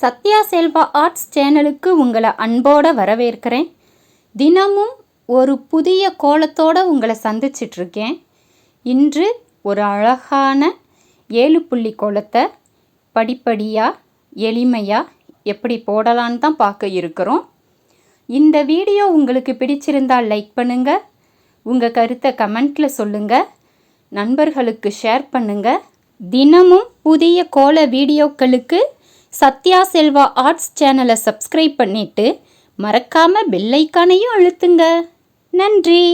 Sathya Selva arts சேனலுக்கு உங்களை அன்போடு வரவேற்கிறேன். தினமும் ஒரு புதிய கோலத்தோடு உங்களை சந்திச்சிட்ருக்கேன். இன்று ஒரு அழகான 7 புள்ளி கோலத்தை படிப்படியாக எளிமையாக எப்படி போடலான்னு தான் பார்க்க இருக்கிறோம். இந்த வீடியோ உங்களுக்கு பிடிச்சிருந்தால் லைக் பண்ணுங்கள், உங்கள் கருத்தை கமெண்ட்டில் சொல்லுங்கள், நண்பர்களுக்கு ஷேர் பண்ணுங்கள். தினமும் புதிய கோல வீடியோக்களுக்கு சத்யா செல்வா ஆர்ட்ஸ் சேனலை சப்ஸ்கிரைப் பண்ணிவிட்டு மறக்காமல் பெல் ஐக்கானையும் அழுத்துங்க. நன்றி.